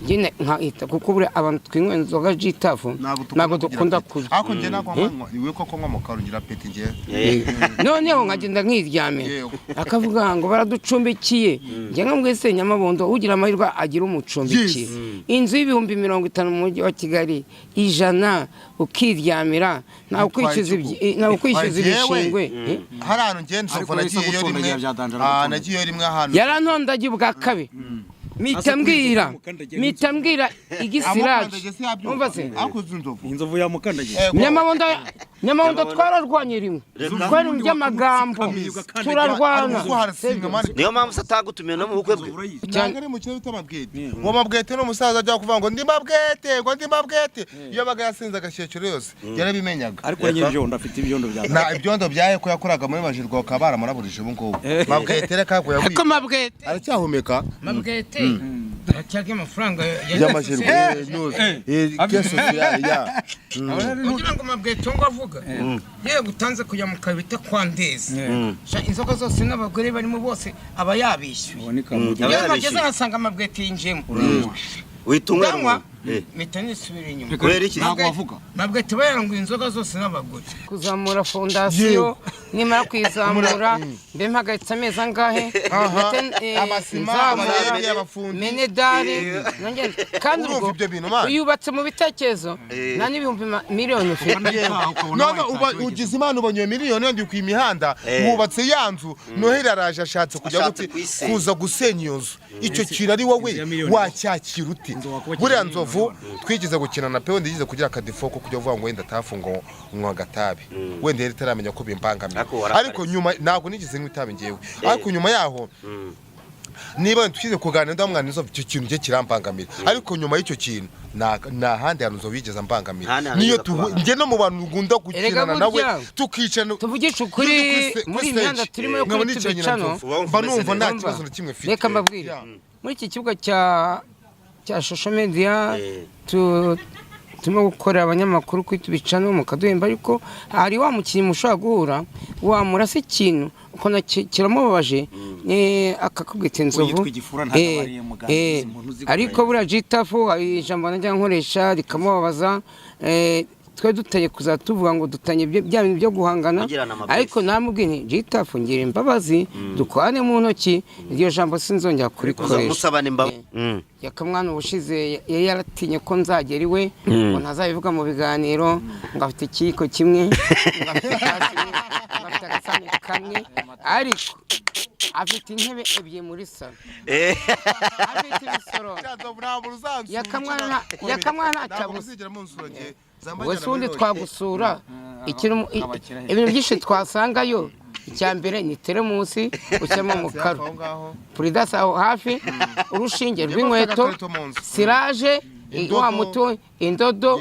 nyine nkahita kuko buri abantu twinywa inzoga jitafu ntabwo dukunda kurya ariko njye nako iwe koko nko mu karugira peti ngiye noneho nkagenda nkiryamira akavuga ngo baraducumbikiye njye nkamwese Nyamabondo ugira amahirwe agira umucumbikiye inzu y'ibihumbi 50 mu mujyi wa Kigali 100 ukiryamira ntawe kwishyuza ibishingwe hari ahantu ngende soko nagiye rimwe ahantu yarantondagiye ubwa kabiri mitambwira igisiraje umva se inzovu ya mukandagiye Nyamabondo twararwanye rimwe twari mu by'amagambo turarwana niyo mpamvu satagutumiye no mu bukwe bwe cyangwa ari mu cyo utamabwete uwo mabwete no musaza ajya kuvuga ngo ndi mabwete iyo baga yasinze agashekero yose yarabimenyaga ariko nyibyo ndafite ibyondo bya na ibyondo byaye ko yakoraga muri majirwa kabara muraburije ubu ngubu mabwete reka ko yabuye ko mabwete aracyahumeka mabwete aracyage amafaranga y'amajirwa keso ya kugira ngo mabwete ngo avuga ye gutanze kujya mu kabita kwa Ndezi inzoga zose n'abagore barimo bose aba yabishyuye yabageze asanga mabwete yinjemo witunganywa mita nisubira inyuma kubera iki ntabwo wavuga mabwete bayaranga inzoga zose n'abagore kuzamura fondasiyo nimara kwizamura mbe mpagaritse amezi angahe amasima menedare kandi ubwo uyubatse mu bitekerezo nta n'ibihumbi miliyoni none ugize imana ubonye miliyoni ndi ku imihanda wubatse yanzu Noheli araje ashatse kujya kuza gusenya iyo nzu icyo kintu ari wowe wacyakira uti buriya nzovu twigize gukina na pewe ndigize kugira akadefo ko kujya uvuga ngo wenda tafungo nwa gatabi wenda yari taramenya ko bimbangamira ariko nyuma ntabwo nigize nk'itabi ngewe ariko nyuma yaho niba tukize kuganira ndamwana izo cyo kintu cye kirambangamira ariko nyuma y'icyo kintu na handi hantu zo bigeze ambangamira niyo nge no mu bantu gunda gukirana nawe tukicana tuvugisha ukuri muri imyanda turimo yo kuri tubicano mba numva nta kibazo na kimwe fite reka mbabwire muri iki kibuga cya social media turimo gukorera abanyamakuru kuri tubicano mukaduhemba ariko hari wa mukinnyi mushobora guhura wamurasa ikintu ukona kiramubabaje akakubwita inzovu ariko buriya jitafu ijambo najya nkoresha rikamubabaza twe duteye kuzatuvuga ngo dutanye bya bintu byo guhangana ariko namubwiye jitafu ngira imbabazi dukwane mu ntoki iryo jambo sinzongera kurikoresha yakamwana ubushize yaratinye ko nzagera iwe ngo ntazabivuga mu biganiro ngo afite ikiyiko kimwe ngo afite agasahani kamwe ariko afite intebe ebyiri muri salo afite ibisoro yakamwana ntacyabuze wese undi twagusura ibintu byinshi twasangayo icya mbere ni teremusi ushyiramo umukaro puridasi aho hafi urushinge rw'inkweto siraje wa mutu indodo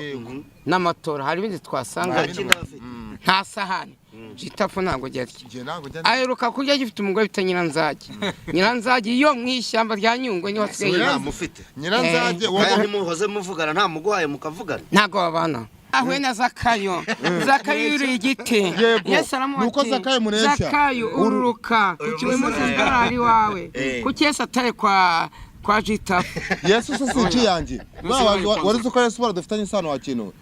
n'amatora hari ibindi twasanga nta sahani jitafu ntabwo gerya aheruka kurya gifite umugore bita Nyiranzage iyo mu ishyamba rya Nyungwe niho asigaye Nyiranzage wowe ntimuhoze muvugana nta muguhaye mukavugana ntago babana ahuye na Zakayo yuriye igiti Yesu aramuhati Zakayo ururuka kukiwe muzigara wawe kuki Yesu atare kwa jitafu Yesu sisi yanjye wari uko Yesu baradufitanye isano wa kintu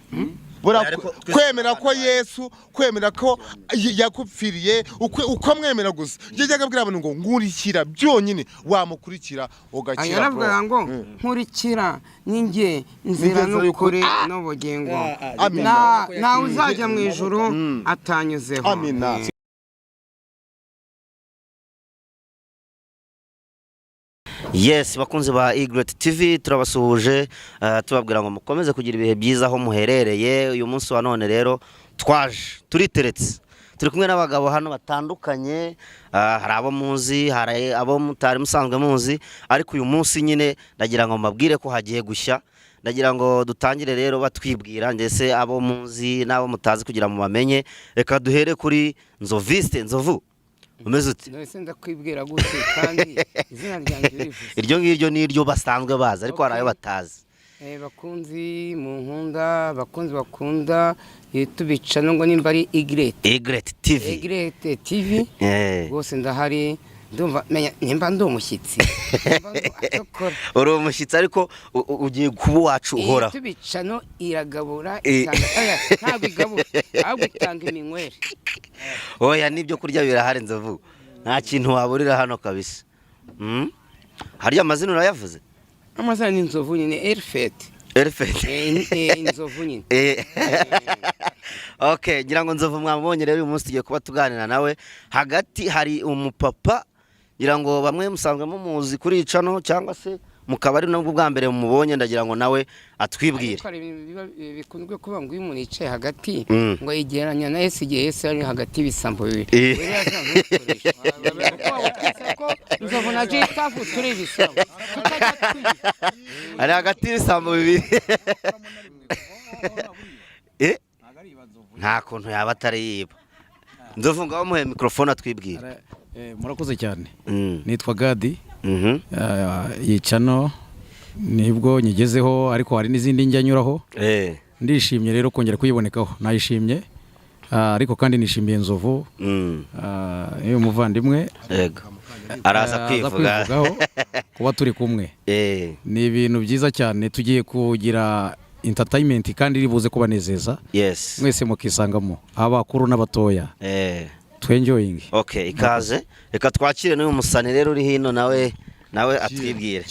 kwemera ko Yesu kwemera ko yakupfiriye uko mwemera gusa yajyaga abwira abantu ngo nkurikira byonyine wamukurikira ugakira aravuga ngo nkurikira ninjye nzira n'ukuri n'ubugingo na uzajya mu ijuru atanyuzeho amina. Yes, bakunze ba Egret TV turabasuhuje tubabwira ngo mukomeze kugira ibihe byiza aho muherereye. Uyu munsi wa none rero twaje turiteretse turi kumwe n'abagabo hano batandukanye, hari abo muzi, hari abo mutari musanzwe muzi, ariko uyu munsi nyine ndagira ngo mbabwire ko hagiye gushya. Ndagira ngo dutangire rero batwibwira ndetse abo muzi n'abo mutazi kugira mu bamenye. Reka duhere kuri Nzoviste. Nzovu umeze ute? Nose ndakwibwira gute kandi izina ryanjye rivuze iryo ngiryo niryo basanzwe bazi ariko harayo batazi. Bakunzi mu nkunda, bakunzi bakunda tubicana ngo nimba ari Egret TV. Egret TV bose ndahari ndumva menya nimba ndi umushyitsi uri umushyitsi ariko ugiye kuba uwacu uhoraho tubicano iragabura ntabwo igabura ahubwo itanga iminywere oya n'ibyo kurya birahari Nzovu nta kintu waburira hano kabisa hariya amazina urayavuze amazina ni Nzovu nyine Elfete Nzovu nyine okay ngira ngo Nzovu mwamubonye rero uyu munsi tugiye kuba tuganira nawe hagati hari umupapa ngira ngo bamwe musanzwe mumuzi kuri icano cyangwa se mukabari nubwo bwa mbere mumubonye ndagira ngo nawe atwibwire bikunzwe kuba ngo umuntu yicaye hagati ngo yegeranya na Yesu igihe Yesu ari hagati y'ibisambo bibiri Nzovu na Jitafu turi ibisambo ari hagati y'ibisambo bibiri nta kuntu yaba atari yiba Nzovu ngaho muhe mikrofone atwibwire murakoze cyane nitwa Gadi yicano nibwo nyigezeho ariko hari n'izindi njya nyuraho ndishimye rero kongera kuyibonekaho nayishimye ariko kandi nishimiye Nzovu iyo muvandimwe araza kwivugaho kuba turi kumwe ni ibintu byiza cyane tugiye kugira entertainment kandi ribuze kubanezeza mwese mukisangamo abakuru n'abatoya enjoying. Okay, ikaze reka twakire n'uyu musani rero uri hino nawe atwibwire.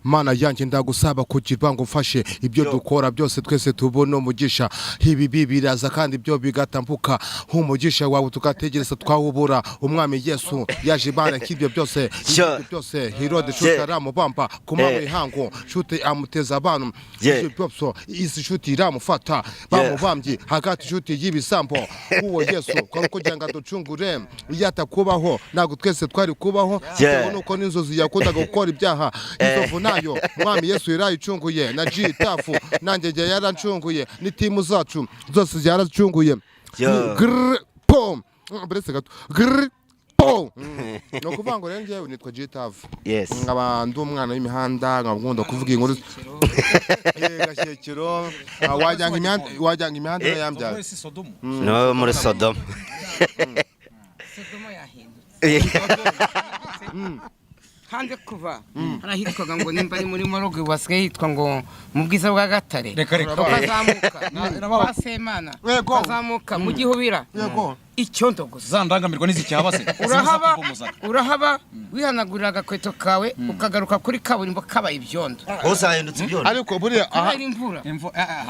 Mana yanjye ndagusaba kugira ngo mfashe ibyo dukora byose twese tubone umugisha ibi biraza kandi byo bigatambuka nk'umugisha wawe tugategereza twawubura umwami Yesu yaje bana kibyo byose Herode shuta ramubamba kumwe hango shute amuteza abantu byose isi shuti ramufata bamubambye hagati shuti y'ibisambo uwo Yesu ko jyanga ducungure yatakubaho nago twese twari kubaho nuko n'inzozi yakundaga gukora ibyaha Nzovu nayo mwami Yesu yarayicunguye na Jitafu nanjye yarancunguye n'itimu zacu zose yaracunguye pom brese gato pom no kuvango rero njyewe nitwa Jitafu nkaba ndi umwana w'imihanda nkabunda kuvuga inkuru gashyekero wajyanga imihanda yambyaye no muri Sodoma hanze kuva harahitwaga ngo nimba ari muri Morogo basigaye hitwa ngo mu bwiza bwa Gatare ukazamuka basemana ukazamuka mu Gihubira icyondo gusa zandangamirwa n'izicyabase urahaba wihanagurira agakweto kawe ukagaruka kuri kaburimbo kabaye ibyondo hose hahindutse ibyondo ariko buriya aha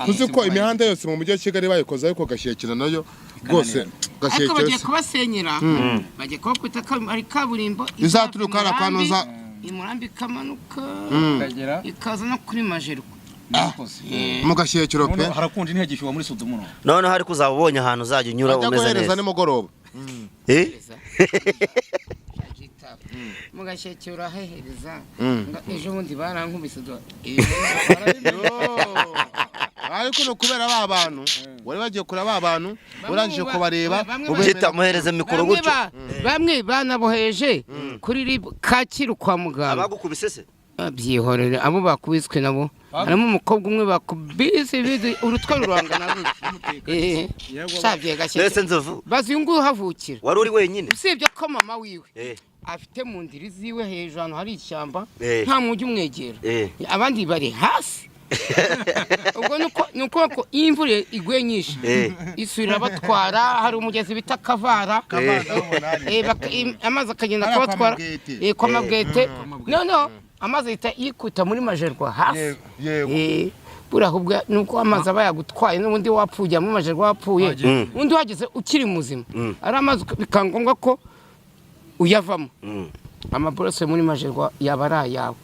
uzi ko imihanda yose mu mujyi wa Kigali bayikoze ariko gashyekera nayo rwose gashyekera bagiye kubasenyera bagiye kubakwita ari kaburimbo izaturuka arakanoza imurambi kamanuka ikaza no kuri Majerwa mugashyekero pe harakundi ntihagishyuwa muri Sodomo none hari kuzabonye ahantu uzajya unyura umeze neza ni mugoroba mugashyekero urahehereza ejo bundi barankubise ariko no kubera ba bantu wari bagiye kura ba bantu urangije kubareba muhereze mikoro gutyo bamwe banaboheje kuri Kacyiru kwa muganga abagukubise se byihorere abo bakubiswe nabo harimo umukobwa umwe bakubise urutwe rurangana shabye gashyekero Nzovu bazi ngo havukira wari uri wenyine usibye ko mama wiwe afite mu ndiri ziwe hejuru hari ishyamba nta mujyi umwegera abandi bari hasi ubwo nuko ko imvura igwe nyinshi isubira batwara hari umugezi bita Kavara amazi akagenda akabatwara kwa Mabwete no amazi ahita yikuta muri Majerwa hasi burahubwa nuko amazi abayagutwaye n'ubundi wapfuye muri Majerwa wapfuye undi wageze ukiri muzima ari amazi bikangombwa ko uyavamo amaborose muri Majerwa yaba ari ayawe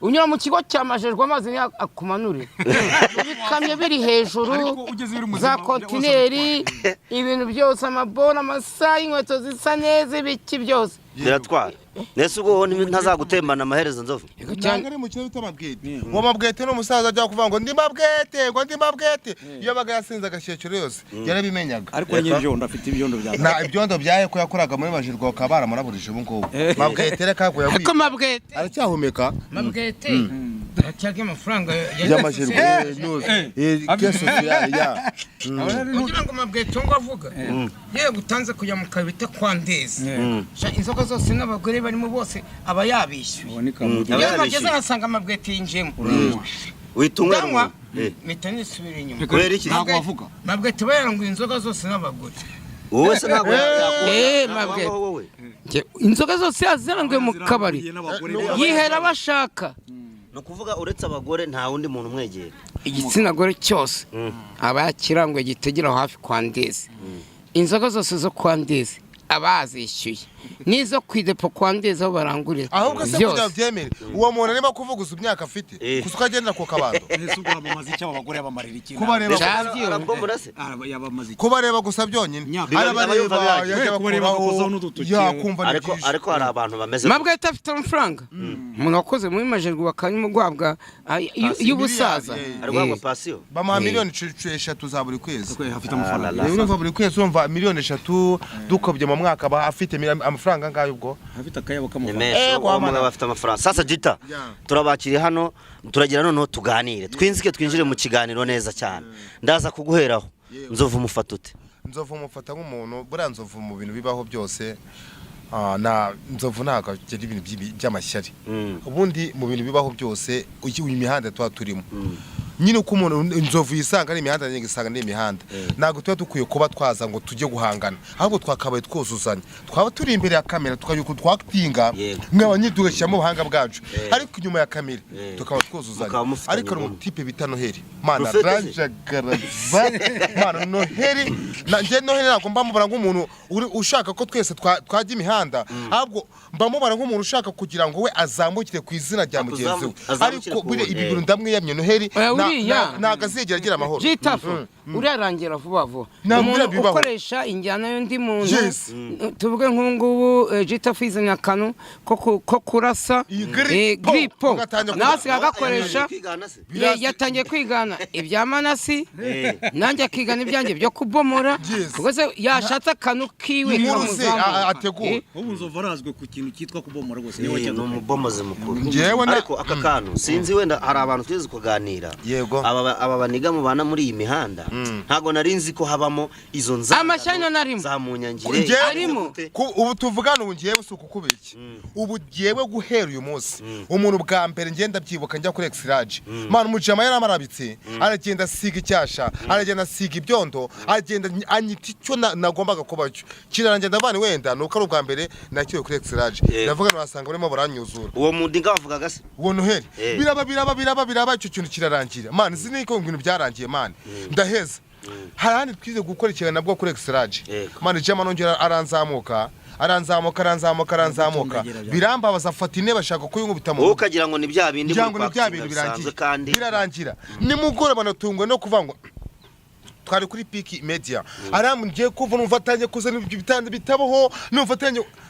unyura mu kigo cya Majerwa amazi akumanurira ibikamyo biri hejuru za kontineri ibintu byose amabona amasaha inkweto zisa neza ibiki byose biratwara nese ubwo ntazagutembana amaherezo Nzovu cyane ari mu kintu cy'amabwete uwo Mabwete no musaza ajya kuvuga ngo ndi Mabwete iyo baga yasinze agashyekero yose yarabimenyaga ariko nyibyo ndafite ibyondo byawe na ibyondo byaye ko yakoraga muri Majerwa kabara muraburije ubu ngubu Mabwete reka ko yaguye ko Mabwete aracyahumeka Mabwete Atyaga amafaranga y'amajyaruguru nuze keso ya kugira ngo mabweto ngo avuga yewe gutanze kujya mu kabita kwa Ndezi inzoga zose n'abagore barimo bose aba yabishyuye iyo bageze asanga mabweto yinjemo witunganywa mpita nisubira inyuma kubera iki ntabwo wavuga mabweto bayaranguye inzoga zose n'abagore wowe se ntabwo mabweto inzoga zose yaziranguye mu kabari yihera bashaka no kuvuga uretse abagore nta wundi muntu umwegera igitsina gore cyose aba yakiranguye gitegera hafi kwa Ndezi inzoga zose zo kwa Ndezi abazishyuye nizo kwidepo kwa Ndezi aho barangurira ahubwo se kujya byemere uwo muntu arimo kuvuguza imyaka afite kusuka agenda ku kabando ese ubwo bamaze icyo abagore bamarira ikintu kubareba gusa byonyine arabareba yaje yakumva ariko hari abantu bameze mabwe afite amafaranga umuntu wakoze muri majerwa bakanyuma gwabwa y'ubusaza arwagwa pasio bamuha miliyoni 3 za buri kwezi afite amafaranga urumva buri kwezi urumva miliyoni 3 dukobye mu mwaka aba afite amafaranga ngayo ubwo afite akayabo k'amafaranga umugabo afite amafaranga sasa Jita turabakiriye hano turagira noneho tuganire twinjire mu kiganiro neza cyane ndaza kuguheraho Nzovu umufata ute Nzovu umufata nk'umuntu buriya Nzovu mu bintu bibaho byose na Nzovu ntago ari ibintu by'amashyari ubundi mu bintu bibaho byose uyu imihanda twa turimo nyine uko umuntu Nzovu yisanga ari imihanda nyingi isanga ni imihanda nago tuba dukwiye kuba twaza ngo tujye guhangana ahubwo twakabaye twuzuzanya twaba turi imbere ya kamera tukayuko twaktinga nk'abanyidugashyamo ubuhanga bwacu ariko inyuma ya kamera tukaba twuzuzanya ariko ari umutipe bita Noheli mana ranjagaraza mana Noheli nje Noheli nako mbamubara nk'umuntu ushaka ko twese twajya imihanda ahubwo mbamubara nk'umuntu ushaka kugira ngo we azamukire ku izina rya mugenzi we ariko bire ibintu ndamwiyamye Noheli nagazigera agira amahoro Jitafu urarangira vuba vuba umuntu ukoresha injyana y'undi muntu tuvuge nk'ungubu Jitafu izanya kanu ko kurasa gripo nasi agakoresha yatangiye kwigana ibya Manasi nanjye akigana ibyanjye byo kubomora kuko se yashatse kanu kiwe ategura ubu Nzovu arazwe ku kintu cyitwa kubomora rwose niwe umubomozi mukuru ariko aka kantu sinzi wenda hari abantu twize kuganira aba baniga mu bana muri iyi mihanda ntago narinzi ko habamo izo nzanga amashanya narimo za munyangire arimo ubu tuvugana ubu ngiye busuku kubiki ubu giyewe guhera uyu munsi umuntu bwa mbere ngenda byibuka njya kuri Exrage man umujama yaramarabitse aragenda siga icyasha aragenda siga ibyondo agenda anyita icyo nagombaga kuba cyo kirarangiye ndavana wenda nuko ari ubwa mbere nakiwe kuri Exrage ndavuga nasanga barimo baranyuzura uwo mudinga bavugaga se uwo Noheli biraba icyo kintu kirarangira man siniko ibintu byarangiye man ndaheza harandi twize gukurikirana nabwo kuri Exrage man jama nongera aranzamuka birambabaza fatine bashaka kuyungubita mu ukagira ngo ni bya bindi birangiye kandi birarangira nimugore banatungwe no kuvango twari kuri Peak Media aramuje kuva numfatanye kuzana ibitande bitabaho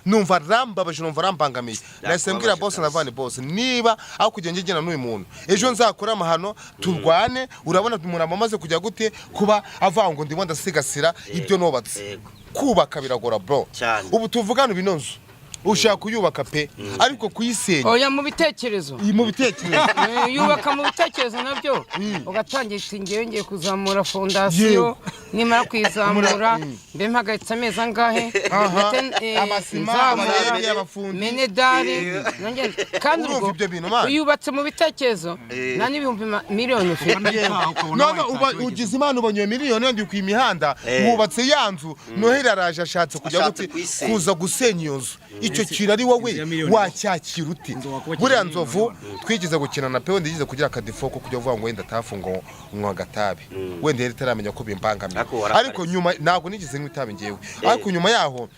numva rambabaje numva rambangamiye nahise mbwira boss na Van boss niba aho kugenda ngena n'uyu muntu ejo nzakora amahano turwane urabona umuntu amaze kujya gute kuba avango ndimo ndasigasira ibyo nobatse kubaka biragora bro ubu tuvugana ibinonzo ushaka kuyubaka pe ariko kuyisenya oya mu bitekerezo yubaka mu bitekerezo nabyo ugatangisha ingenge kuzamura fondasiyo nimara kwizamura mbe mpagaritse ameza ngahe amasima menedare kandi ubwo uyubatse mu bitekerezo nta n'ibihumbi miliyoni none ugize imana ubonye miliyoni ndi ku imihanda wubatse yanzu Noheli araje ashatse kujya kuza gusenya iyo nzu icyo kira ari wowe wacyakira uti buriya Nzovu twigize gukina na pewe ndigize kugira akadefo ko kujya vuga ngo wenda tafunga umwa gatabi wenda yari taramenya ko bimbangamiye ariko nyuma ntago nigize nk'itabi ngewe ariko nyuma yaho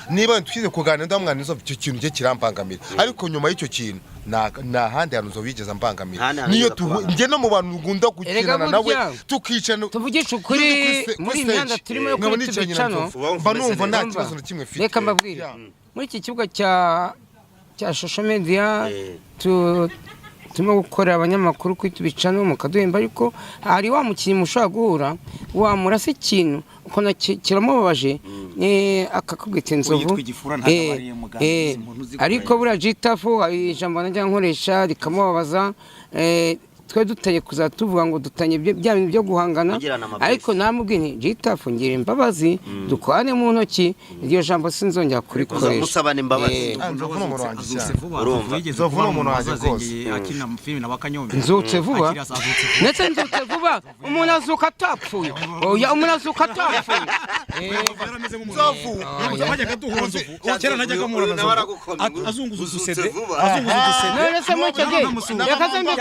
niba twize kuganira ndamwana Nzovu icyo kintu cye kirambangamira ariko nyuma y'icyo kintu na handi hantu Nzovu yigeze ambangamira niyo nge no mu bantu ngunda gukinana nawe tukicana tuvugisha ukuri muri imyanda turimo yo kwitubicano mba numva nta kibazo na kimwe mfite reka mbabwire muri iki kibuga cya social media turimo gukorera abanyamakuru kwitubicano mukaduhemba ariko hari wa mukinnyi mushobora guhura wamurasa ikintu ukona kiramubabaje akakubwita inzovu ariko buriya jitafu ijambo najya nkoresha rikamubabaza twe duteye kuzatuvuga ngo dutanye bya bintu byo guhangana ariko namubwiye nti jitafu ngira imbabazi dukwane mu ntoki iryo jambo sinzongera kurikoresha musabana imbabazi nzutse vuba ndetse nzutse vuba umuntu azuka atapfuye oya umuntu azuka atapfuye kera najyaga murana azunguza udusede none se mucyo gihe yakazembe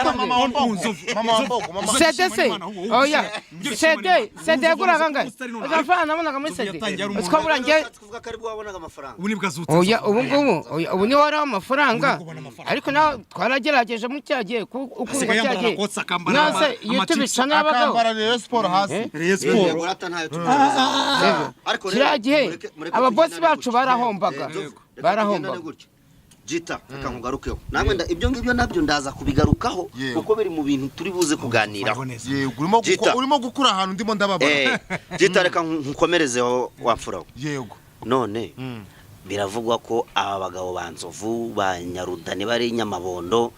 sede oya sede yaguraga ngahe amafaranga nabonaga muri sede twabura nge oya ubu ni wari amafaranga ariko nawe twaragerageje mu cyagiye ukumva cyagiye nase YouTube channel y'abagabo kiriya gihe ababosi bacu barahombaga Jita akangugarukeho namwe ibyo ngibyo nabyo ndaza kubigarukaho kuko biri mu bintu turi buze kuganiraho urimo gukura ahantu ndimo ndababara Jita reka nkomerezeho wapfuraho yego none biravugwa ko aba bagabo banzovu ba Nyarudani bari Nyamabondo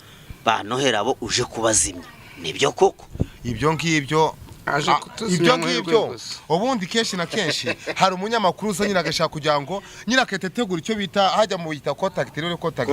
banoherabo uje kubazimya nibyo koko ibyo ngibyo ubundi kenshi na kenshi hari umunyamakuru uza nyine agashaka kugira ngo nyine akategura icyo bita hajya mu bita contact rero contact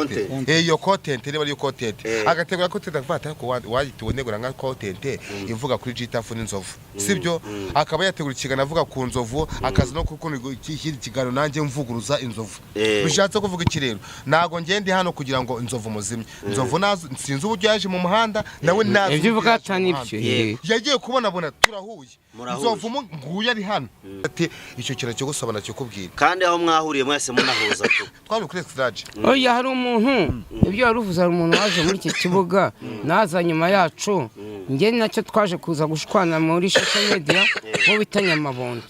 iyo content rero ari content agategura content afata ko wagitubonegura nka content ivuga kuri Jitafu n'inzovu sibyo akaba yategura ikigana avuga ku nzovu akazi no kuko ikiri kigano nanjye mvuguruza inzovu bishatse kuvuga iki rero nago ngende hano kugira ngo inzovu muzimye inzovu nazo sinzi uburyo yaje mu muhanda nawe nazo ibyo uvuga atani ibyo yagiye kubona turahuye nzovu nguye ari hano ati icyo kira cyo gusabana cyo kubwira kandi aho mwahuriye mwese munahuza cyo twari kuri Extraje oya hari umuntu ibyo yaruvuza hari umuntu waje muri iki kibuga naza nyuma yacu nge nacyo twaje kuza gushwana muri social media bo bita Nyamabondo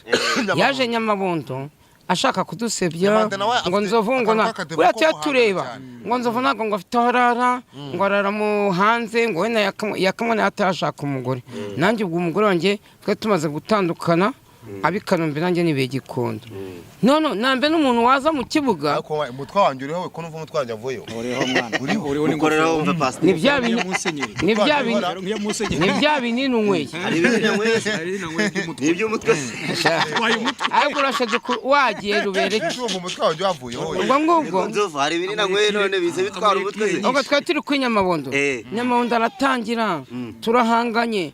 yaje Nyamabondo ashaka kudusebya ngo nzovu ngo na urate tureba ngo nzovu nago ngo afite harara ngo arara mu hanze ngo wena yakamwana atashaka umugore nanjye ubwo umugore wanjye twe tumaze gutandukana abikanombe nanjye nibe Gikondo none nambe n'umuntu waza mu kibuga ariko umutwa wanjye uriho ko numva umutwa wanjye avuyeho uriho nikorera umva pastor ni bya binini unyweye nibyo umutwe ariko urashaje wagiye rubereke umutwa wanjye wavuyeho ubwo ngubwo nzovu hari ibinini nanywe none bize bitwara umutwe ubwo twari turi kuri Nyamabondo Nyamabondo aratangira turahanganye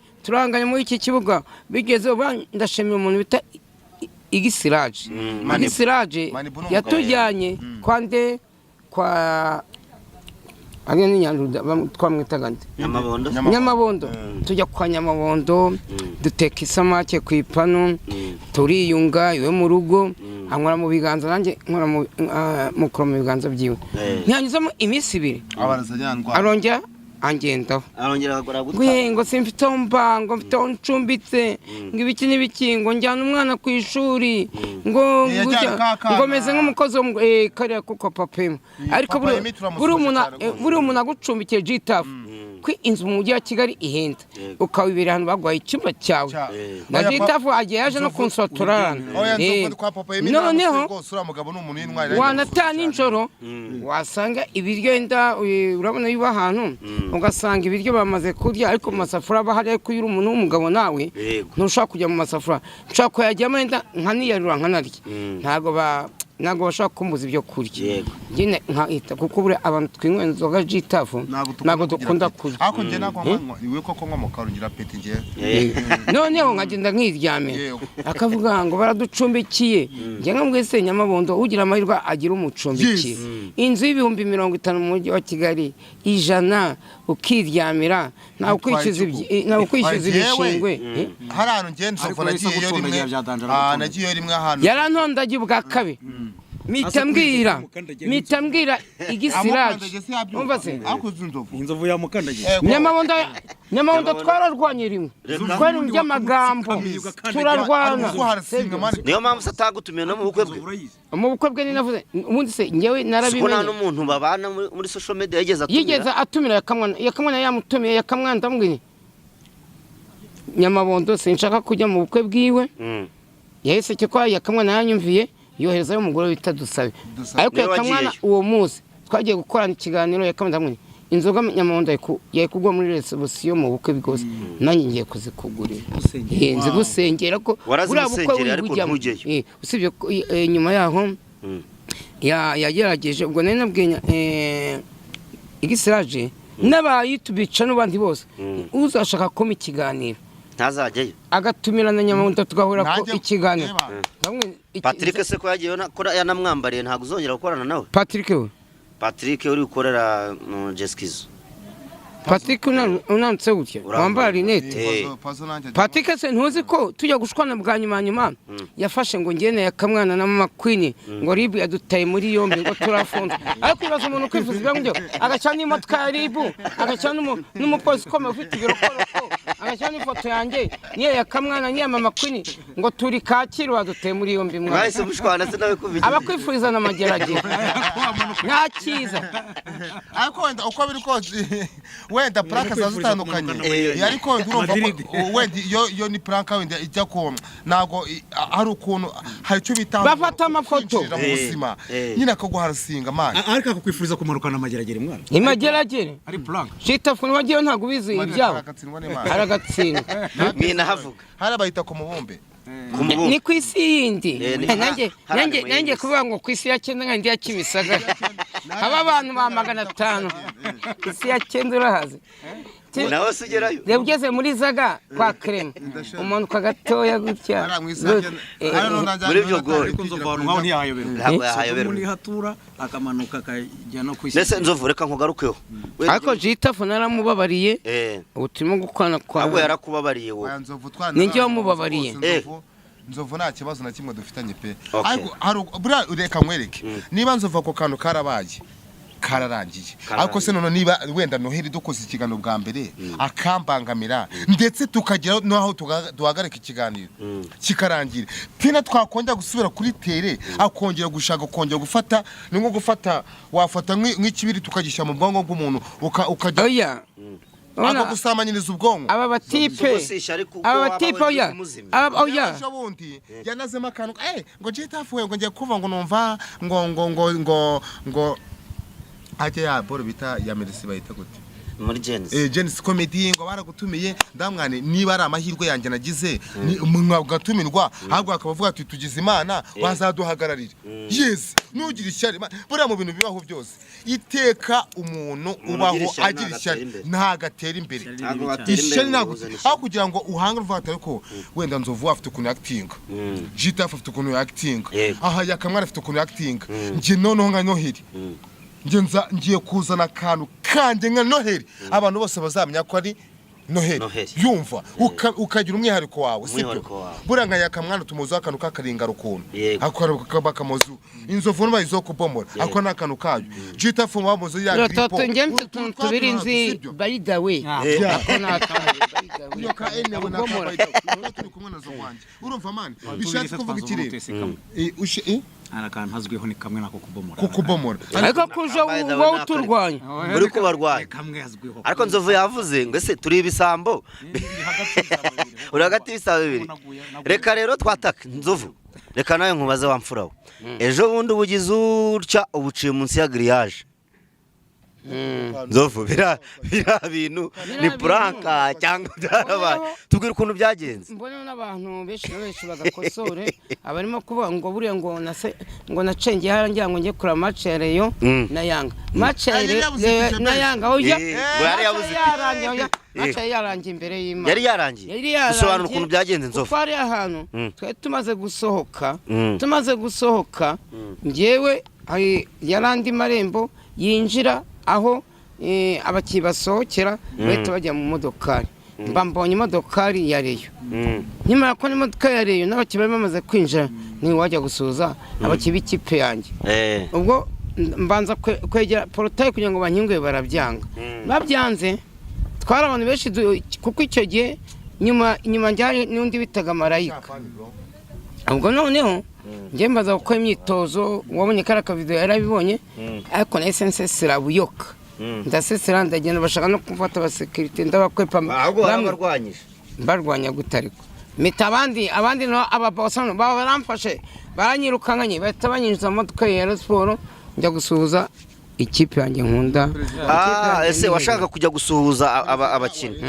muri iki kibuga bigeze ndashimira umuntu bita Igisiraje yatujyanye kwa ni Nyaruda twamwitaga Nyamabondo tujya kwa Nyamabondo duteka isamake ku ipanu turiyunga iwe mu rugo ankora mu biganza nanjye nkora mu biganza byiwe ntiyanyuzamo iminsi 2 arongera angendaho ngo simfite mbango mfite ncumbitse ngo ibiki n'ibikingo njyana umwana ku ishuri ngo meze nk'umukozi kariya kuko papemo ariko buri umuntu agucumbikiye Jitafu inzu mu mujyi wa Kigali ihenda ukawibera ahantu bagwaye icyumba cyawe na Jitafu agiye yaje no kunsotorana noneho wanata nijoro wasanga ibiryo yenda urabona biba ahantu ugasanga ibiryo bamaze kurya ariko mu masafuriya bahari ariko yuri umuntu w'umugabo nawe ntushaka kujya mu masafuriya nshaka kuyajyamo yenda nkaniyarura nkanarya ntago bashaka kumbuza ibyo kurya nyine nkahita kuko buri abantu twinywera inzoga Jitafu ntago dukunda kurya ariko njye nako iwe koko nkomoka rugira peti ngiye noneho nkagenda nkiryamira akavuga ngo baraducumbikiye njye nkamwese Nyamabondo ugira amahirwe agira umucumbikiye inzu y'ibihumbi 50 mu mujyi wa Kigali 100 ukiryamira ntawe kwishyuza ibishingwe hari ahantu ngiye nzovu nagiye rimwe ahantu yarantondagiye ubwa kabiri mitambwira Igisiraje umva se inzovu ya mukandagiye Nyamabondo twararwanye rimwe twari mu by'amagambo turarwana niyo mpamvu atagutumiye no mu bukwe bwe ninavuze ubundi se ngewe narabimenye nta n'umuntu babana muri social media yigeze atumira yakamwana yamutumiye yakamwana ndamubwira Nyamabondo sinshaka kujya mu bukwe bwiwe yahise cyo kwa yakamwana yanyumviye yoherezayo umugore wita Dusabe ariko Yakamwana uwo munsi twagiye gukorana ikiganiro Yakamwana inzoga Nyamabondo yakugwa muri reception mu bukwe bwose nanjye ngiye kuzikugurira nzi gusengera ko buriya bukwe bujyamo usibye nyuma yaho yagerageje ubwo nari nabwiye igisiraje n'abayitubica n'abandi bose uzashaka koma ikiganiro ntazajyayo agatumira na Nyamabondo tugahura ko ikiganiro Patrick se ko yagiye yanamwambariye ntabwo uzongera gukorana nawe Patrick uri gukorera mu Jeskizo Patrick unanutse gutya wambara rinete Patrick se ntuzi ko tujya gushwana bwa nyuma yafashe ngo ngene Yakamwana na Mama Queen ngo Ribu yadutaye muri yombi ngo turafunze ariko ibaza umuntu kwifuza ngo agacana imodoka ya Ribu agacana n'umupolisi komeye ufite ibirokoroko agacana ifoto yanjye niyo Yakamwana niyo Mama Queen ngo turi Kacyiru badutaye muri yombi mwana bahise bushwana se nawe kubigira abakwifuriza na mageragere ntakiza ariko wenda uko biri kose wenda plaka zazitandukanye ariko ndumva wenda yo ni plaka wenda ijya ko nago hari ukuntu hari cyo bitanga bafata amafoto mu buzima nyine akago harasinga man ariko akukwifuriza kumarukana mageragere mwana imageragere ari plaka shitafuni wagiye ntago bizi ibyabo aragatsindwa mina havuga harabayita ku mubumbe ni ku isi yindi nanjye kuvuga ngo ku isi ya cyenda nkandi ya Kimisagara aba abantu ba 500 isi ya cyenda urahaze nawe sugerayo reba ugeze muri Zaga kwa Krema umuntu kagatoya gutya muri byo gore ariko nzova abantu nkaho ntiyahayoberwa muri hatura akamanuka akajya no kwisi nese nzovu reka nkugarukeho ariko Jitafu naramubabariye ubu turimo gukwana kwa ahubwo yarakubabariye wowe ninjye wamubabariye Nzovu nta kibazo na kimwe dufitanye pe ariko bura ureka nkwereke niba Nzovu ko kantu karabaye kararangiye ariko se none niba wenda Noheli dukoze ikiganiro bwa mbere akambangamira ndetse tukagira naho duhagarika ikiganiro kikarangira tina twakongera gusubira kuri tere akongera gushaka kongera gufata ningo gufata wafata nk'ikibiri tukagisha mu bwongo bw'umuntu ukajya aba gusamanyiriza ubwonko aba batipe oya bundi yanazema akantu ngo Jitafu ngo ngiye kuva ngo numva ngo ajya ya boro bita ya Mercy bayita gute muri Genesis comedy ngo baragutumiye ndamwane niba ari amahirwe yanjye nagize mwagatumirwa ahubwo akabavuga ati tugize Imana wazaduhagararira yes nugira ishyari buriya mu bintu bibaho byose iteka umuntu ubaho agira ishyari ntagatera imbere ishyari ntabwo aho kugira ngo uhange uvuga ko wenda Nzovu afite ukuntu acting Jitafu afite ukuntu acting aha Yakamwana afite ukuntu acting nje noneho nka Noheli ngiye kuzana akantu kanjye nka Noheli abantu bose bazamenya ko ari Noheli yumva ukagira umwihariko wawe sibyo buranga Yakamwana tumuzo akantu kakaringa rukuntu akora bakamuzu Inzovu n'abayizo kubomora ako nakantu kayo Jitafu bamuzo ya gripo tubiri nzi by the way yoka ene bona turi kumwe na Zowanje urumva man bishatse kuvuga ikirere arakantu hazwiho ni kamwe nako kubomora ariko kuje wowe uturwanya uri kubarwanya ariko Nzovu yavuze ngo ese turi ibisambo uri hagati y'ibisabo bibiri reka rero twataka Nzovu reka nawe nkubaze wamfuraho ejo bundi ubugize utya ubuciye munsi ya grillage Nzovu bira bintu ni pranka cyangwa byarabaye tubwira ukuntu byagenze mbona n'abantu benshi bagakosore abarimo kuvuga ngo buriya ngo nacenge harangira ngo ngiye kura match ya Rayon na Yanga match na Yanga oya yari yabuze match yarangiye imbere y'Imana yari yarangiye bisobanura ukuntu byagenze Nzovu twari ahantu twe tumaze gusohoka ngewe yarandi marembo yinjira aho abakibasohokera bahita bajya mu modokari mbambonye imodokari ya Rayon nyuma ko imodoka ya Rayon n'abakibaye bamaze kwinjira ni wajya gusuza abakibikipe yanjye ubwo mbanza kwegera portail kugira ngo banyingwe barabyanga babyanze twara abantu benshi kuko icyo gihe nyuma njyaje n'undi bitaga Marayika ubwo noneho njye mbaza gukora imyitozo wabonye karaka video yarabibonye ariko na essence sirabuyoka ndasesera ndagenda bashaka no kumfata abasekirite ndabakwepa ahubwo barwanyije barwanya gutariko mita abandi no ababosano baba baramfashe baranyirukanganye bahita banyinjiza mu modoka ya Rayon Sport njya gusuhuza ikipe yanjye nkunda. Ese washaka kujya gusuhuza abakinnyi?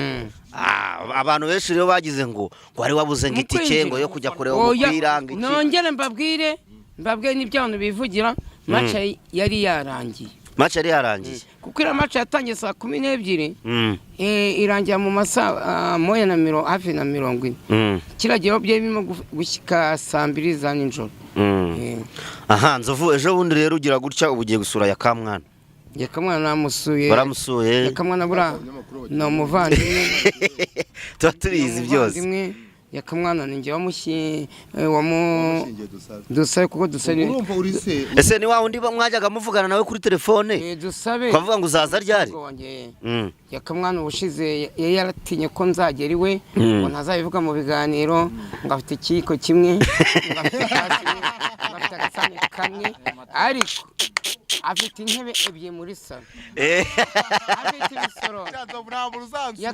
Abantu benshi rero bagize ngo wari wabuze ngitike ngo yo kujya kureba umupira ngiki. Nongere mbabwire n'ibyano bivugira match yari yarangiye. Match yari yarangiye. Kuko ira match yatangiye saa 12 irangira mu masaha moya na hafi na 40. Kiragero bye bimo gushyika saa 2 za ninjoro. Aha, Nzovu ejo bundi rero ugira gutya ubugiye gusura ya Kamwana. Ya Kamwana namusuye. Baramusuye. Ya Kamwana bura no muvandimwe. Tubizi byose. Ya Kamwana ninjye wamushyi dusabe kuko dusabe. Ese ni wa wundi mwajyaga muvugana nawe kuri telefone? Dusabe. Kwavuga ngo uzaza ryari? Ya Kamwana ubushize yaratinye ko nzagera iwe ngo ntazabivuga mu biganiro ngo afite ikiko kimwe ngo afite agasane kamwe ariko afite intebe ebyiri muri salo. Afite ibisoro. Ya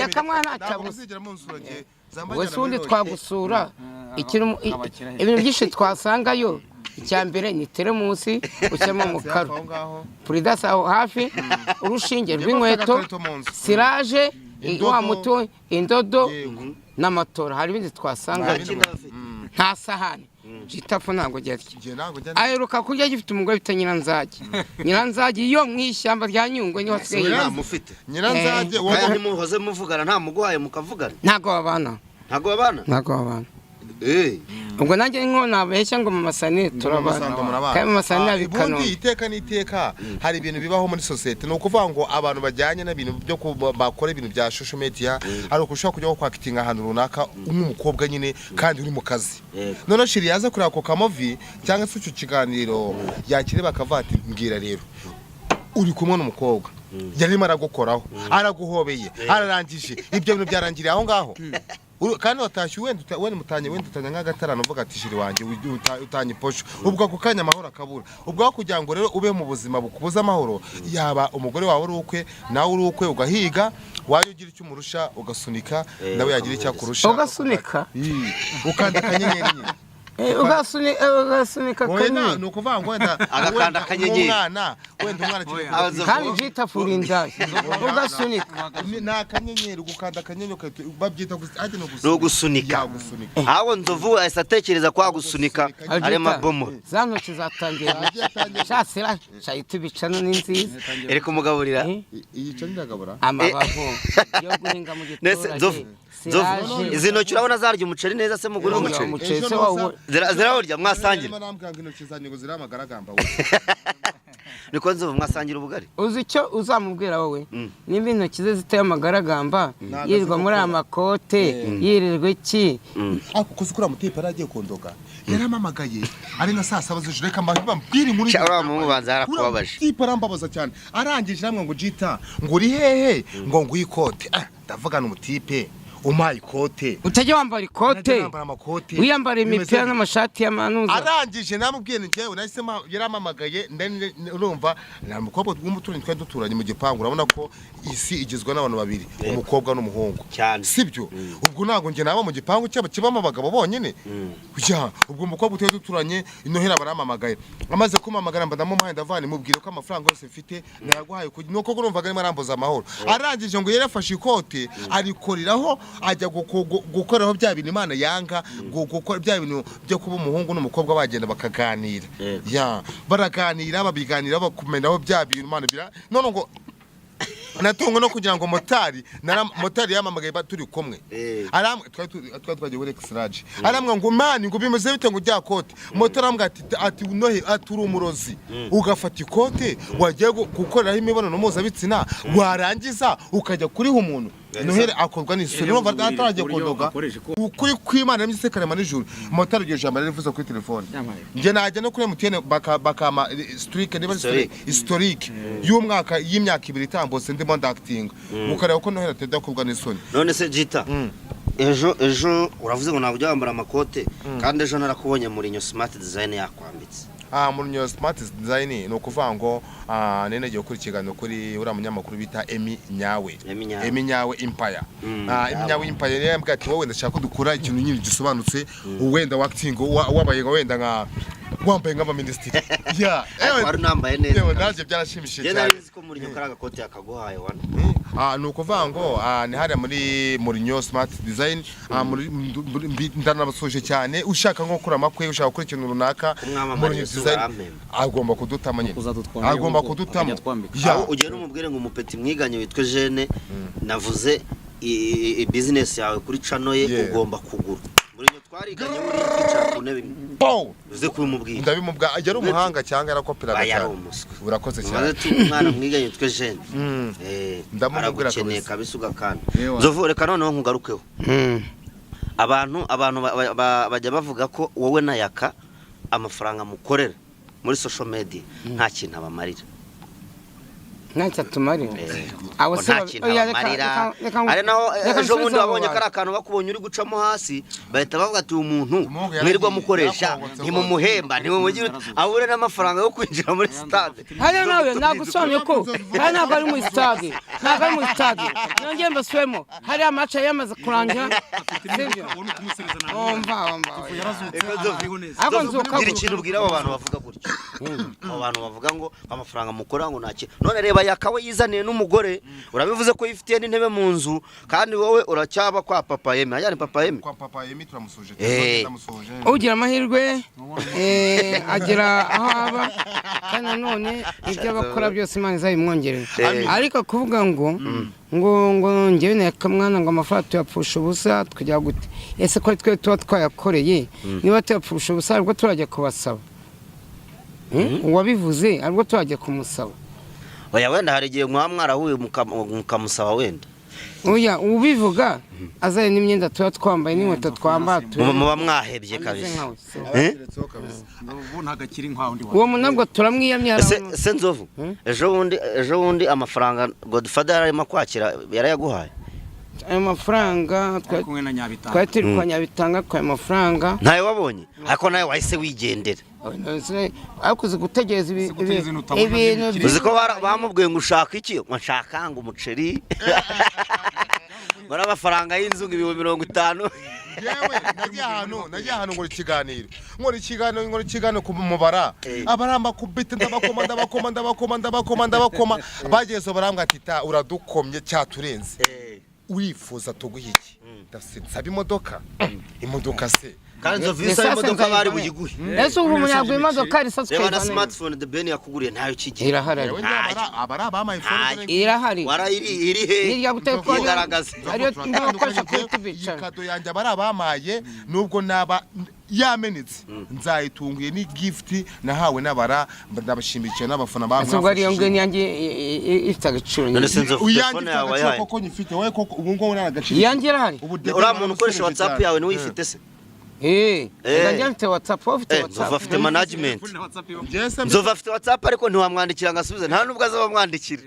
Kamwana ntacabuze. Wese undi twagusura ibintu byinshi twasangayo. Icya mbere ni teremusi ushyiramo umukaro, puridasi aho hafi, urushinge rw'inkweto, siraje, wa muto, indodo n'amatora. Hari ibindi twasanga nta sahani. Jitafu ntabwo gerya aheruka kurya gifite umugore bita Nyiranzage yo mu ishyamba rya Nyungwe niho asigaye. Nyiranzage wowe nimuhoze muvugana nta muguhaye mukavugana? Ntago babana. Ubwo nanjye nko nabeshya ngo Mama Sani turabana. Kandi Mama Sani abikano. Ubundi iteka n'iteka hari ibintu bibaho muri society. No kuvuga ngo abantu bajyanye n'ibintu byo bakora ibintu bya social media ari ukushaka kujya kwakitinga ahantu runaka umukobwa nyine kandi uri mu kazi. None shiri yaza kuri ako kamovi cyangwa se icyo kiganiro yakire bakavati mbwira rero uri kumwe n'umukobwa yarimo aragukoraho araguhobeye ararangije ibyo bintu byarangiriye aho ngaho. Kandi watashye wenda mutanye nk'agatarano uvuga ati shiri wanjye utanye posho ubwo ako kanya amahoro akabura. Ubwo kugira ngo rero ube mu buzima bukubuza amahoro yaba umugore wawe uri ukwe nawe uri ukwe ugahiga waje ugira icyo umurusha ugasunika nawe yagira icyo akurusha ugasunika ukanda akanyenyeri nyine ugasunika kanyenyeri ni ukuvuga ngo wenda agakanda akanyenyeri umwana kandi jitafu rinda ugasunika ni akanyenyeri ugukanda akanyenyeri babyita no gusunika. Aho Nzovu asatekereza kwa gusunika ari mabomo za ntoki zatangiye cyasira cyayitubicano ni nziza eri kumugaburira iyi cyo ndagabura amabavu yo guhinga mu giturage. Izi ntoki urabona zarya umuceri neza se mugure umuceri zirahorya mwasangira niko Nzovu mwasangira ubugari. Uzi icyo uzamubwira wowe nimba intoki ze ziteye amagaragamba yirirwa muri amakote yirirwa iki ako kuzikura mutipe aragiye kondoga yaramamagaye ari na saa 7 z'ijoro reka mbwira muri cyangwa mubanza harakubabaje tipe arambabaza cyane arangije namwe ngo jita ngo uri hehe ngo ngwikote ndavugana umutipe umaye ikote utajya wambara ikote wiyambara imipira n'amashati y'amanuza. Arangije namubwiye njyewe nahise yaramamagaye urumva na mukobwa w'umuturanyi twari duturanye mu gipangu urabona ko isi igizwe n'abantu babiri umukobwa n'umuhungu sibyo. Ubwo ntago nge naba mu gipangu cyaba kibamo abagabo bonyine kujya ubwo umukobwa utari duturanye inohera baramamagaye amaze kumamagara mbadamo muhanda avana mubwire ko amafaranga yose mfite nayaguhaye nuko urumvaga arimo arambuza amahoro. Arangije ngo yarafashe ikote arikoriraho ajya gukoraho bya bintu Imana yanga gukora bya bintu byo kuba umuhungu n'umukobwa bagenda bakaganira baraganira babiganira bakumenaho bya bintu Imana bira none ngo natungo no kugira ngo motari yamamagaye turi kumwe aramwe twagiye muri Exrage aramwe ngo mani ngo bimeze bite ngo jya kote motari amwe ati unohe aturi umurozi ugafata ikote wagiye gukoreraho imibonano mpuzabitsina warangiza ukajya kuriha umuntu nohere akorwa n'isuri no bataraje kondoga ukuri kw'Imana y'imisekarema n'ijuru motari ugiye jambo rivuza kuri telefone nge najya no kuri MTN bakama streak niba historique y'umwaka y'imyaka 2 itambose ndimo ndacting ukareba ko nohera teda akorwa n'isoni. None se jita ejo uravuze ngo nabujya wambara amakote kandi ejo narakubonye muri nyo smart design yakwambitse muri New Smart Design ni ukuvuga ngo nene giye kuri kiganiro kuri ura munyamakuru bita Emi Nyawe Empire. Emi Nyawe Empire yambwiye ati wowe ndashaka ko dukora ikintu nyine gisobanutse wenda acting wabaye wenda nka wambaye nk'abaminisitiri wari nambaye neza yewe naje byarashimishije cyane nzi ko muri nyokara gakote yakaguhaye wana ni ukuvuga ngo ni hariya muri New Smart Design ndanabasoje cyane ushaka nko gukora amakwe ushaka gukora ikintu runaka muri Design agomba kudutama nyine agomba kudutama ugera umubwire ngo umupeti mwiganye witwe Jeune navuze business yawe kuri channel ye ugomba kugura muri nyo twariganye uri kwicara ku ntebe uze kubimubwira ndabimubwa ajya umuhanga cyangwa yarakoperaga cyane urakoze cyane umwana mwiganye witwe Jeune ndamubwira kabisa ugakana Nzovu reka noneho nkugarukeho abantu bajya bavuga ko wowe na Yaka amafaranga mukorera muri social media nta kintu abamarira ntacyo tumarira nta kintu abamarira ari naho ejo bundi wabonye kari akantu bakubonye uri gucamo hasi bahita bavuga ati umuntu mwirwa mukoresha ntimumuhemba ntimumugire abure n'amafaranga yo kwinjira muri stade hariya nawe nagusomye ko hariya ntabwo ari muri stade nongeye mbasubemo hariya amaca yamaze kurangira gira ikintu ubwira abo bantu bavuga gutyo abo bantu bavuga ngo amafaranga mukora ngo nake none reba Yakawe yizaniye n'umugore urabivuze ko yifitiye n'intebe mu nzu kandi wowe uracyaba kwa Papa Emi ajyane Papa Emi turamusuje ugira amahirwe agira aho aba kandi none ibyo bakora byose Imana izabimwongerera ariko kuvuga ngo ngewe na Yakamwana ngo amafaranga tuyapfusha ubusa twajya gute ese ko twe tuba twayakoreye niba tuyapfusha ubusa ariko turajya kubasaba uwabivuze ariko turajya kumusaba oya wenda hari igihe mwarahuye mukamusaba wenda oya ubivuga azaye n'imyenda tuba twambaye n'inkweto twambara muba mwahebye kabisa ubu ntagakiri nkaho ndi uwo munabwo turamwiyamye se Nzovu ejo bundi amafaranga Godfather arimo kwakira yarayaguhaye ayo mafaranga twari turi kwa Nyabitanga kwa mafaranga ntayo wabonye ariko nawe wahise wigendera ariko uzi gutegereza ibintu uzi ko bamubwiye ngo ushaka iki ngo nshaka ngo umuceri muri amafaranga y'inzu ibihumbi 50 yewe najya ahantu nkora ikiganiro ku mubara abaramba kubita ndabakoma bageze barambwa ati ta uradukomye cyaturenze urifuza tuguha iki ndasaba imodoka se kandi zo visa imodoka bari buyiguhe ese ubu umunyagwa imodoka risatswe reba na smartphone the Ben yakuguriye ntayo kigiye irahari abara bama iphone irahari iri he irya gutekwa igaragaza ariyo ndabakoresha kuri tubica ikado yanjye abara bamaye nubwo naba yamenetse nzayitunguye ni gift nahawe n'abara ndabashimbikiye n'abafana bamwe ese bari yongwe yanjye ifite agaciro none senzo telefone yawe yawe koko nyifite wowe koko ubu ngo nana agaciro yanjye irahari ura muntu ukoresha WhatsApp yawe ni uyifite se Nzajya mfite WhatsApp afite management Nzova afite WhatsApp ariko ntiwamwandikira ngasubize nta nubwo azabamwandikira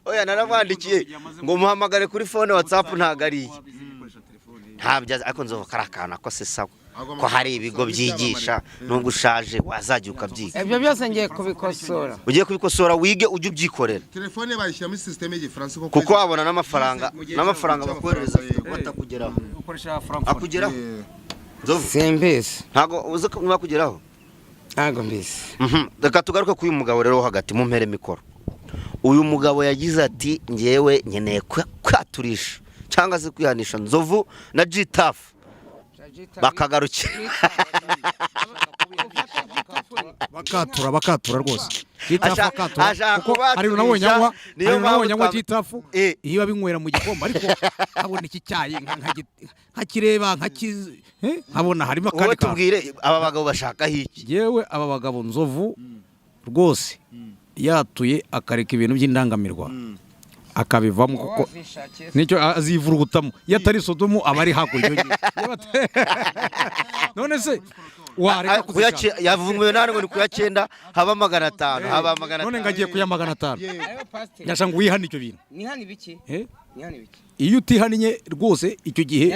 oya naramwandikiye ngo muhamagare kuri phone WhatsApp ntagariye ntabyo ariko Nzova karakana ko se sawa ko hari ibigo byigisha nubwo ushaje wazajya ukabyiga ibyo byose ngiye kubikosora ugiye kubikosora wige ujye ubyikorera telefone bayishyira muri system y'Igifaransa kuko wabona n'amafaranga bakohereza batakugeraho ukoresha franc akugeraho sembese ntago uzi ko bakugeraho ntago mbese reka tugaruke ku uyu mugabo rero hagati mu mpere mikoro uyu mugabo yagize ati ngewe nkeneye kwaturisha cyangwa se kwihanisha Nzovu na G-Tough bakagarukira bakatura rwose G-Tough kuko hari nabonye anywa G-Tough iyo abinywera mu gikombe ariko abona iki cyayi nkakireba nkabona harimo kandi tubwire aba bagabo bashaka hiki yewe aba bagabo Nzovu rwose yatuye akareka ibintu by'indangamirwa akabivamo kuko nicyo azivurugutamo yatari Sodomu abari hakurya none se wareka kuyace yavumwe nane ngo ni kuyacenda haba 500 haba 500 none ngagiye kuya 500 yashanga uyihana icyo bintu ni hani biki ni hani biki iyo utihaniye rwose icyo gihe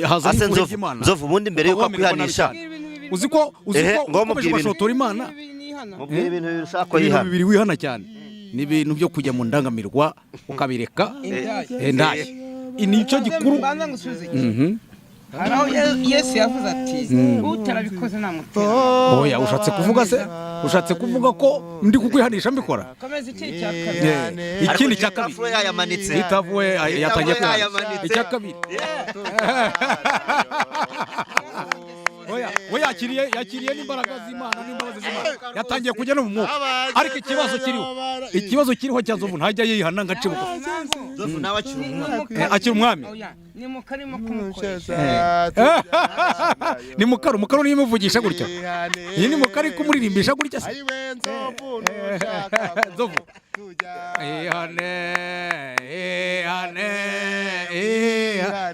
haza Nzovu ubundi mbere yuko kwihanisha uziko ukomeje bashotora Imana mubwira ibintu bishaka ko ibintu yihana bibiri wihana cyane ni ibintu byo kujya mu ndangamirwa ukabireka ndaye nicyo gikuru haraho Yesu yavuze ati utarabikoze namutera oya ushatse kuvuga ko ndi kukwihanisha mbikora komeza iki cya kabiri ikindi cya kabiri itavuye yayamanitse itavuye yatangiye kwihanisha icya kabiri we yakiriye n'imbaraga z'Imana n'imbabazi z'Imana yatangiye kujya no mu mwuka ariko ikibazo kiriho cya Nzovu ntajya yihana ngace bugufi Nzovu nawe akiri umwami ni mu karimo kumukoresha ni mukaro niyo imuvugisha gutya iyi ni mukari kumuririmbisha gutya se Nzovu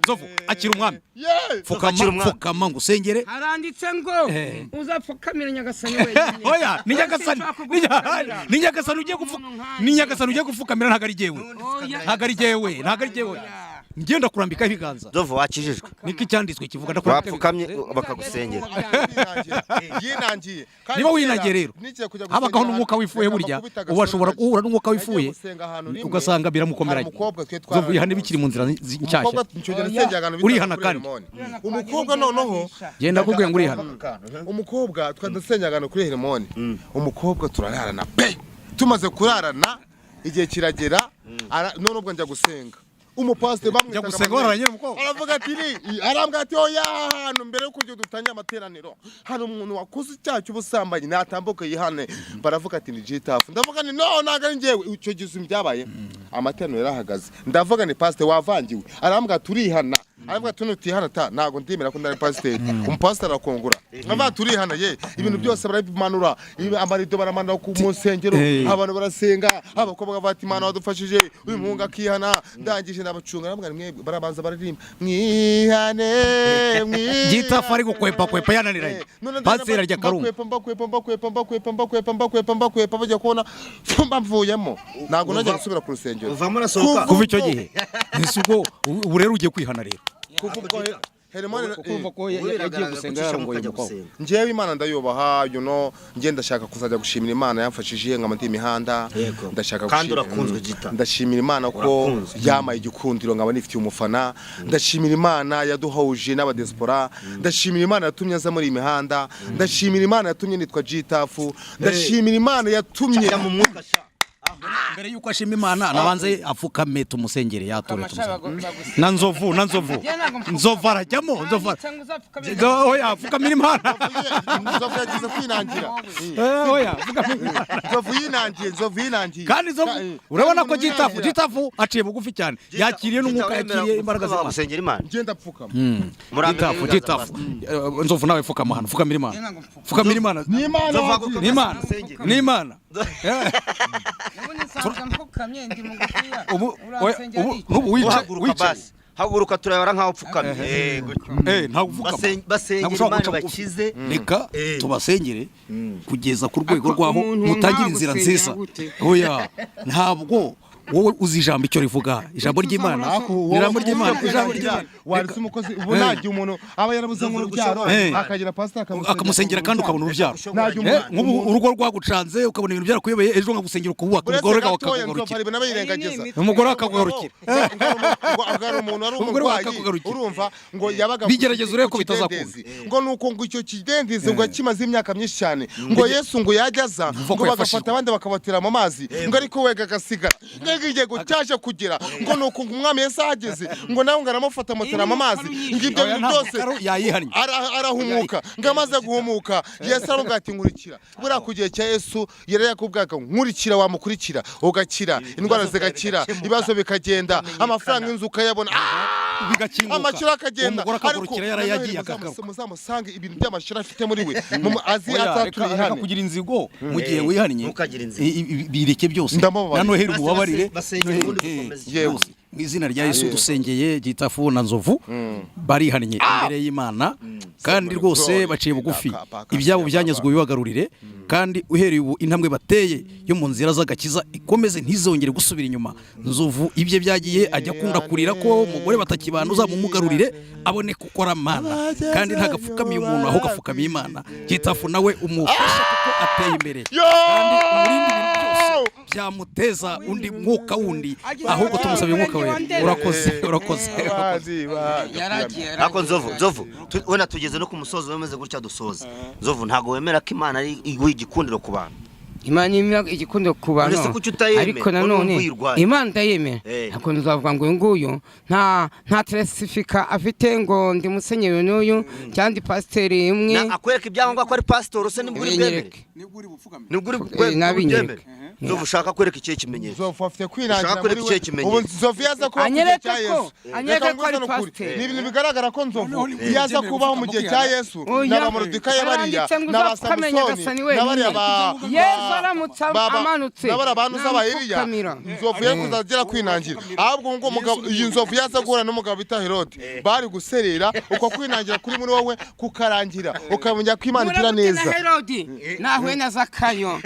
Nzovu akiri umwami fukama ngo usengere haranditse ngo uzapfukamira Nyagasani wenyine oya ni Nyagasani ugiye gufukamira ntago ari jewe ngenda kurambika ibiganza Nzovu wakijijwe niki cyanditswe kivuga wapfukamye bakagusengera yinangiye niba winangiye rero habagaho n'umwuka wifuye burya ubashobora guhura n'umwuka wifuye ugasanga biramukomeranye Nzovu yihane bikiri mu nzira nshyashya urihana kandi umukobwa noneho genda kubwiye ngo urihana umukobwa twadusenyagano kuri Herimoni umukobwa turararana pe tumaze kurarana igihe kiragera none ubwo njya gusenga umupasiteri bamwitaga gusenga wararanye umukobwa aravuga ati arambwira ati oya hano mbere yo kujya dutanya amateraniro hari umuntu wakoze icyaha cy'ubusambanyi natambuka yihane baravuga ati ni jitafu ndavuga ni no naga ari njyewe icyo gihe byabaye amateraniro yarahagaze ndavuga ni pasiteri wavangiwe arambwira turihana aravuga tunutihana ntago ndimera ko ndari pasiteri umupasiteri arakongura nkava turihana ibintu byose barabimanura amarido baramanura ku musengero abantu barasenga abakobwa bati Imana wadufashije uyu muhungu akihana ndangije nabacunga aravuga mwebwe barabanza baririmba mwihane Jitafu ari gukwepa yananiranye pasiteri arya karungu mbakwepa bajya kubona mbavuyemo ntago najya gusubira ku rusengero kuva icyo gihe isugo ubu rero ugiye kwihana rero kumva ko yagiye gusenga yarongoye umukobwa njyewe Imana ndayubaha njye ndashaka kuzajya gushimira Imana yamfashije nk'amandi imihanda ndashaka kandi urakunzwe Jita ndashimira Imana ko yamaye igikundiro nkaba nifitiye umufana ndashimira Imana yaduhuje n'abadiaspora ndashimira Imana yatumye aza muri imihanda ndashimira Imana yatumye nitwa Jitafu ndashimira Imana yatumye mu mwuka mbere yuko ashima Imana nabanze apfukame tumusengere yatore na Nzovu Nzovu arajyamo oya apfukamira Imana Nzovu yagize kwinangira oya apfukamira Nzovu yinangiye kandi Nzovu urabona ko Jitafu aciye bugufi cyane yakiriye n'umwuka yakiriye imbaraga z'Imana ngenda apfukama Jitafu Nzovu nawe pfukama hano pfukamira Imana ni Imana haguruka turayobora nkaho upfukamye basengera Imana bakize reka tubasengere kugeza ku rwego rwaho mutangira inzira nziza oya ntabwo wowe uzi ijambo icyo rivuga ijambo ry'Imana waretse umukozi ubu nagiye umuntu aba yarabuze nk'urubyaro akagira pastor akamusengera kandi ukabona urubyaro nk'ubu urugo rwagucanze ukabona ibintu byarakuyobeye ejo nkagusengera ukubaka umugore akagugarukira agara umuntu ari umurwayi urumva ngo yabaga bigerageza urebe ko bitazakunda ngo nuko ngo icyo kidendezi ngo kimaze imyaka myinshi cyane ngo Yesu ngo yajyaza ngo bagafata abandi bakabatira mu mazi ngo ariko wega gasigara igiye gucyaje kugira ngo nuko umwami Yesu ahageze ngo nawe ngaramufata mutera mu mazi ngibyo bintu byose arahumuka ngamaze guhumuka Yesu aravuga ati nkurikira bura kugiye cya Yesu yari yakubwaga nkurikira wamukurikira ugakira indwara zigakira ibibazo bikagenda amafaranga inzu ukayabona amashuri akagenda ariko yarayagiye akagaruka muzamusange ibintu by'amashuri afite muri we azi atatuye kugira inzigo mu gihe wihannye bireke byose na Noheli mubabarire basengera ubundi bukomeze mu izina rya Yesu dusengeye Gitafu na Nzovu barihannye imbere y'Imana kandi rwose baciye bugufi ibyabo byanyazwe bibagarurire kandi uhereye ubu intambwe bateye yo mu nzira z'agakiza ikomeze ntizongere gusubira inyuma. Nzovu ibye byagiye ajya kunda kurira ko umugore batakibana uzamumugarurire abone gukora Mana kandi ntagapfukamiye umuntu aho gapfukamiye Imana. Gitafu nawe umufasha kuko ateye imbere kandi umurindi byose byamuteza undi mwuka wundi ahubwo tumusabye umwuka we. Urakoze Ako Nzovu wena tugeze no ku musozo wemeze gutya dusoza. Nzovu ntago wemera ko Imana ari igikundiro ku bantu. Imana imira igikundiro ku bantu ariko nanone Imana ndayemera ako nzavuga ngo nguyu nta certificate afite ngo ndi musenyeri n'uyu cyandi pasiteri imwe akwereka ibyangombwa ko ari pastor se nibwo uri bwemere nibwo uri nabinyereka. Nzovu ushaka kwereka ikihe kimenyetso? Nzovu afite kwirangira muri we. Ubu Nzovu yaza kuba mu gihe cya Yesu. Anyereka ko ari pasiteri. Ni ibintu bigaragara ko Nzovu yaza kubaho mu gihe cya Yesu n'abamorodikayi bariya n'abasamusoni n'abariya Yesu aramutse amanutse n'abara abantu z'abahiriya. Nzovu yo kuzagera kwinangira ahubwo ngo umugabo iyi Nzovu yaza guhura n'umugabo bita Herode bari guserera uko kwinangira kuri muri wowe kukarangira ukamenya ko Imana igira neza. Herode nawe na Zakayo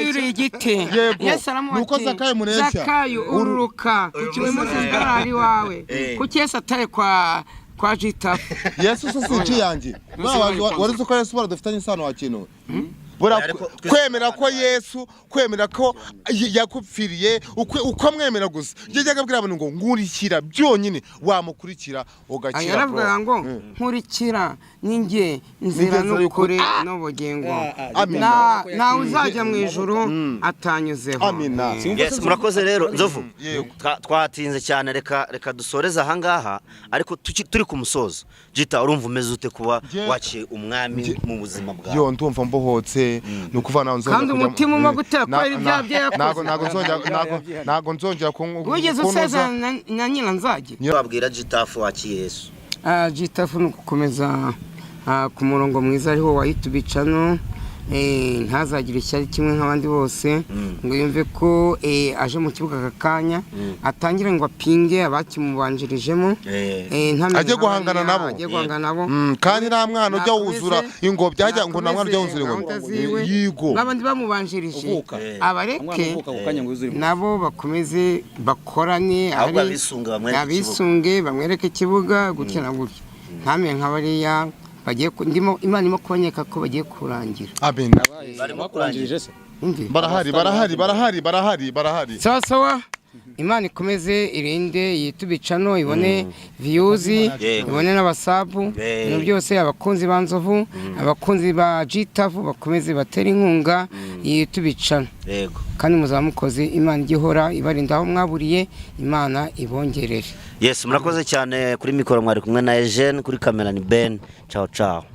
yuri igiti Yesu aramuhati Zakayo ururuka kukiwe muzigari wawe kuki Yesu atare kwa Gitafu. Yesu si yanjye warizo ko Yesu baradufitanye isano wa kintu kwemera ko Yesu kwemera ko yakupfiriye uko mwemera gusa njyaga bwira abantu ngo nkurikira byonyine wamukurikira ugakira aravuga ngo nkurikira ninjye nzira n'ukuri n'ubugingo na uzajya mu ijuru atanyuzeho. Amina. Yes, murakoze rero Nzovu twatinze cyane reka dusoreza aha ngaha ariko turi ku musozo. Gita urumva umeze ute kuba waciye umwami mu buzima bwawe? Yo ndumva mbohotse nukuvana nzongera kandi umutima umwe gutera ibya byakoze nago nzongera wigeze useza na nyina nzage babwira Gitafu waciye Yesu. Gitafu nukomeza ku murongo mwiza ariho wahitubicano ntazagire ishyari kimwe nk'abandi bose ngo yumve ko aje mu kibuga akakanya atangire ngo apinge abakimubanjirijemo ajye guhangana nabo kandi nta mwana ujya wuzura ingobyi ajya ngo nta mwana ujya wuzura ingobyi yigo n'abandi bamubanjirije abareke nabo bakomeze bakorane abisunge bamwereke ikibuga gutya na gutya ntamenye nk'abariya bagiye Imana irimo kubanyeka ko bagiye kurangira. Amen. Barahari. Sawa Imana ikomeze irinde yitubicano ibone views ibone n'abasabu ibintu byose abakunzi ba Nzovu abakunzi ba Gitafu bakomeze batera inkunga yitubicano yego kandi muzamukoze Imana igihora ibarinda aho mwaburiye Imana ibongerere. Yes, murakoze cyane kuri mikoro mwari kumwe na Eugene kuri kamera ni Ben. Ciao.